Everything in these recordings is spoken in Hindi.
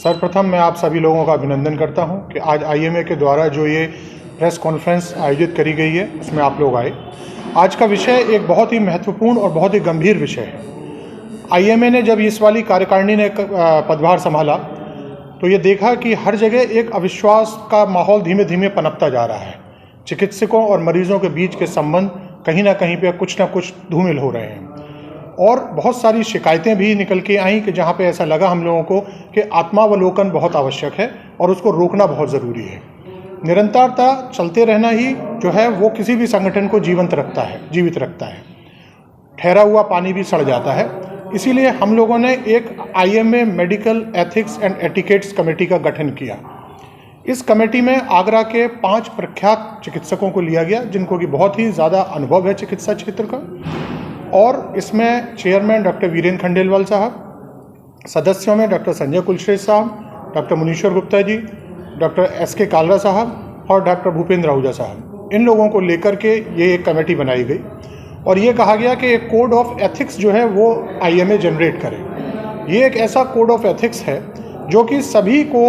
सर्वप्रथम मैं आप सभी लोगों का अभिनंदन करता हूं कि आज आईएमए के द्वारा जो ये प्रेस कॉन्फ्रेंस आयोजित करी गई है उसमें आप लोग आए। आज का विषय एक बहुत ही महत्वपूर्ण और बहुत ही गंभीर विषय है। आईएमए ने जब इस वाली कार्यकारिणी ने पदभार संभाला तो ये देखा कि हर जगह एक अविश्वास का माहौल धीमे धीमे पनपता जा रहा है। चिकित्सकों और मरीजों के बीच के संबंध कहीं ना कहीं पे कुछ ना कुछ धूमिल हो रहे हैं और बहुत सारी शिकायतें भी निकल के आई कि जहाँ पे ऐसा लगा हम लोगों को कि आत्मावलोकन बहुत आवश्यक है और उसको रोकना बहुत ज़रूरी है। निरंतरता चलते रहना ही जो है वो किसी भी संगठन को जीवित रखता है। ठहरा हुआ पानी भी सड़ जाता है। इसीलिए हम लोगों ने एक IMA medical ethics and etiquettes committee का गठन किया। इस कमेटी में आगरा के 5 प्रख्यात चिकित्सकों को लिया गया जिनको कि बहुत ही ज़्यादा अनुभव है चिकित्सा क्षेत्र का, और इसमें चेयरमैन डॉक्टर वीरेंद्र खंडेलवाल साहब, सदस्यों में डॉक्टर संजय कुलश्रेष्ठ साहब, डॉक्टर मुनीश्वर गुप्ता जी, डॉक्टर एस.के. कालरा साहब और डॉक्टर भूपेंद्र आहूजा साहब। इन लोगों को लेकर के ये एक कमेटी बनाई गई और ये कहा गया कि एक कोड ऑफ एथिक्स जो है वो आईएमए जनरेट करे। ये एक ऐसा कोड ऑफ एथिक्स है जो कि सभी को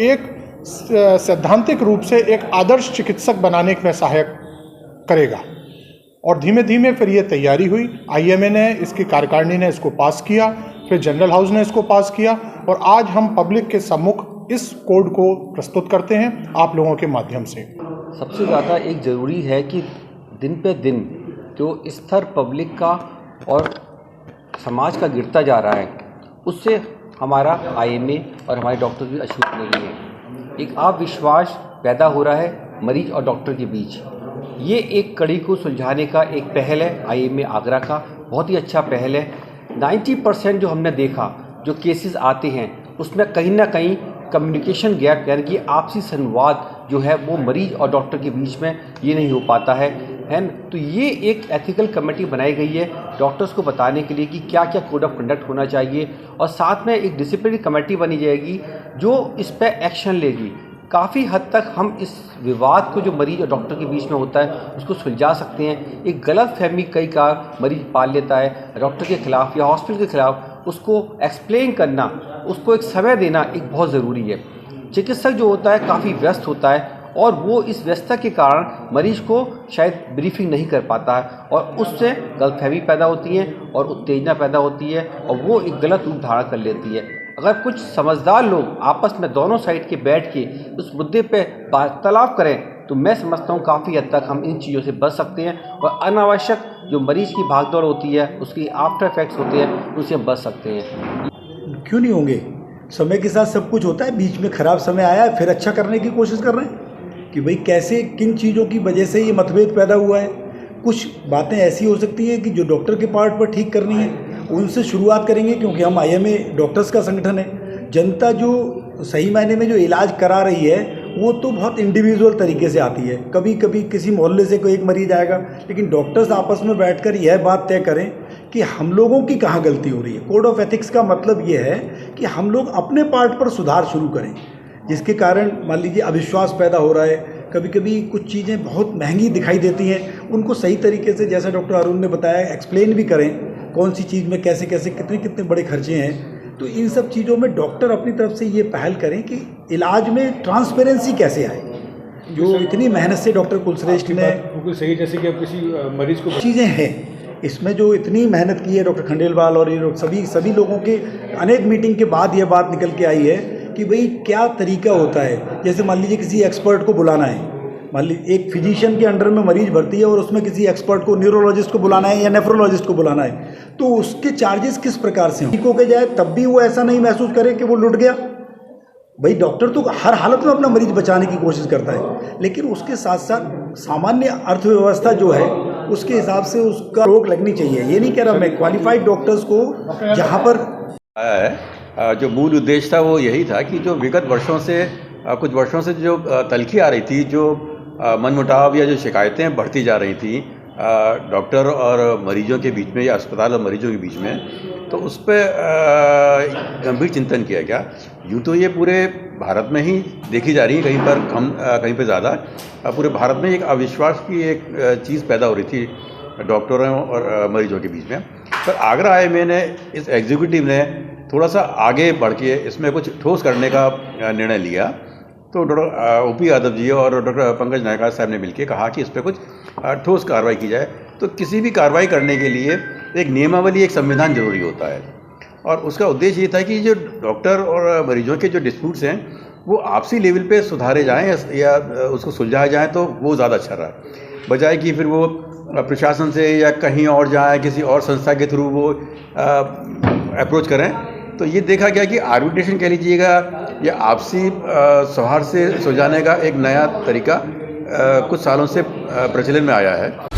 एक सैद्धांतिक रूप से एक आदर्श चिकित्सक बनाने में सहायक करेगा। और धीमे धीमे फिर ये तैयारी हुई। आईएमए ने, इसकी कार्यकारिणी ने इसको पास किया, फिर जनरल हाउस ने इसको पास किया और आज हम पब्लिक के सम्मुख इस कोड को प्रस्तुत करते हैं आप लोगों के माध्यम से। सबसे ज़्यादा एक ज़रूरी है कि दिन पे दिन जो स्तर पब्लिक का और समाज का गिरता जा रहा है उससे हमारा आईएमए और हमारे डॉक्टर भी अछूत नहीं है। एक अविश्वास पैदा हो रहा है मरीज और डॉक्टर के बीच। ये एक कड़ी को सुलझाने का एक पहल है आईएमए आगरा का, बहुत ही अच्छा पहल है। 90% जो हमने देखा जो केसेस आते हैं उसमें कहीं ना कहीं कम्युनिकेशन गैप यानी कि आपसी संवाद जो है वो मरीज और डॉक्टर के बीच में ये नहीं हो पाता है न। तो ये एक एथिकल कमेटी बनाई गई है डॉक्टर्स को बताने के लिए कि क्या क्या कोड ऑफ कंडक्ट होना चाहिए, और साथ में एक डिसिप्लिनरी कमेटी बनी जाएगी जो इस पर एक्शन लेगी। काफ़ी हद तक हम इस विवाद को जो मरीज और डॉक्टर के बीच में होता है उसको सुलझा सकते हैं। एक गलत फहमी कई बार मरीज पाल लेता है डॉक्टर के खिलाफ या हॉस्पिटल के खिलाफ, उसको एक्सप्लेन करना, उसको एक समय देना एक बहुत ज़रूरी है। चिकित्सक जो होता है काफ़ी व्यस्त होता है और वो इस व्यस्तता के कारण मरीज को शायद ब्रीफिंग नहीं कर पाता है और उससे गलतफहमी पैदा होती है और उत्तेजना पैदा होती है और वो एक गलत रूप धारण कर लेती है। अगर कुछ समझदार लोग आपस में दोनों साइड के बैठ के उस मुद्दे पे वार्तालाप करें तो मैं समझता हूँ काफ़ी हद तक हम इन चीज़ों से बच सकते हैं और अनावश्यक जो मरीज की भागदौड़ होती है उसकी आफ्टर इफेक्ट्स होते हैं उससे हम बच सकते हैं। क्यों नहीं होंगे? समय के साथ सब कुछ होता है। बीच में ख़राब समय आया है, फिर अच्छा करने की कोशिश कर रहे हैं कि भाई कैसे किन चीज़ों की वजह से ये मतभेद पैदा हुआ है। कुछ बातें ऐसी हो सकती हैं कि जो डॉक्टर के पार्ट पर ठीक करनी है उनसे शुरुआत करेंगे, क्योंकि हम आईएमए डॉक्टर्स का संगठन है। जनता जो सही मायने में जो इलाज करा रही है वो तो बहुत इंडिविजुअल तरीके से आती है। कभी कभी किसी मोहल्ले से कोई एक मरीज आएगा, लेकिन डॉक्टर्स आपस में बैठकर यह बात तय करें कि हम लोगों की कहाँ गलती हो रही है। कोड ऑफ एथिक्स का मतलब ये है कि हम लोग अपने पार्ट पर सुधार शुरू करें, जिसके कारण मान लीजिए अविश्वास पैदा हो रहा है। कभी कभी कुछ चीज़ें बहुत महंगी दिखाई देती हैं, उनको सही तरीके से जैसा डॉक्टर अरुण ने बताया एक्सप्लेन भी करें कौन सी चीज़ में कैसे कैसे कितने कितने बड़े खर्चे हैं। तो इन सब चीज़ों में डॉक्टर अपनी तरफ से ये पहल करें कि इलाज में ट्रांसपेरेंसी कैसे आए। जो इतनी मेहनत से डॉक्टर कुलश्रेष्ठ ने बिल्कुल सही, जैसे कि अब किसी मरीज को चीज़ें हैं इसमें जो इतनी मेहनत की है डॉक्टर खंडेलवाल और ये लोग सभी लोगों के अनेक मीटिंग के बाद ये बात निकल के आई है कि भाई क्या तरीका होता है। जैसे मान लीजिए किसी एक्सपर्ट को बुलाना है, मान लीजिए एक फिजिशियन के अंडर में मरीज भर्ती है और उसमें किसी एक्सपर्ट को, न्यूरोलॉजिस्ट को बुलाना है या नेफ्रोलॉजिस्ट को बुलाना है, तो उसके चार्जेस किस प्रकार से ठीक होके जाए तब भी वो ऐसा नहीं महसूस करे कि वो लुट गया। भाई डॉक्टर तो हर हालत में अपना मरीज बचाने की कोशिश करता है, लेकिन उसके साथ साथ सामान्य अर्थव्यवस्था जो है उसके हिसाब से उसका रोक लगनी चाहिए। ये नहीं कह रहा मैं, क्वालिफाइड डॉक्टर्स को जहाँ पर आया है, जो मूल उद्देश्य था वो यही था कि जो विगत वर्षों से कुछ वर्षों से जो तलखी आ रही थी, जो मनमुटाव या जो शिकायतें बढ़ती जा रही थी डॉक्टर और मरीजों के बीच में या अस्पताल और मरीजों के बीच में, तो उस पर गंभीर चिंतन किया गया। यूँ तो ये पूरे भारत में ही देखी जा रही है, कहीं पर कम कहीं पर ज़्यादा। पूरे भारत में एक अविश्वास की एक चीज़ पैदा हो रही थी डॉक्टरों और मरीजों के बीच में। पर आगरा आईएमए ने, इस एग्जीक्यूटिव ने थोड़ा सा आगे बढ़ के इसमें कुछ ठोस करने का निर्णय लिया। तो डॉक्टर ओपी यादव जी और डॉक्टर पंकज नायक साहब ने मिलकर कहा कि इस पर कुछ ठोस कार्रवाई की जाए। तो किसी भी कार्रवाई करने के लिए एक नियमावली, एक संविधान जरूरी होता है, और उसका उद्देश्य ये था कि जो डॉक्टर और मरीजों के जो डिस्प्यूट्स हैं वो आपसी लेवल पे सुधारे जाएं या उसको सुलझाए जाएं, तो वो ज़्यादा अच्छा रहा, बजाय कि फिर वो प्रशासन से या कहीं और जाए, किसी और संस्था के थ्रू वो अप्रोच करें। तो ये देखा गया कि आर्बिट्रेशन कह लीजिएगा या आपसी सौहार्द से सुलझाने का एक नया तरीका कुछ सालों से प्रचलन में आया है।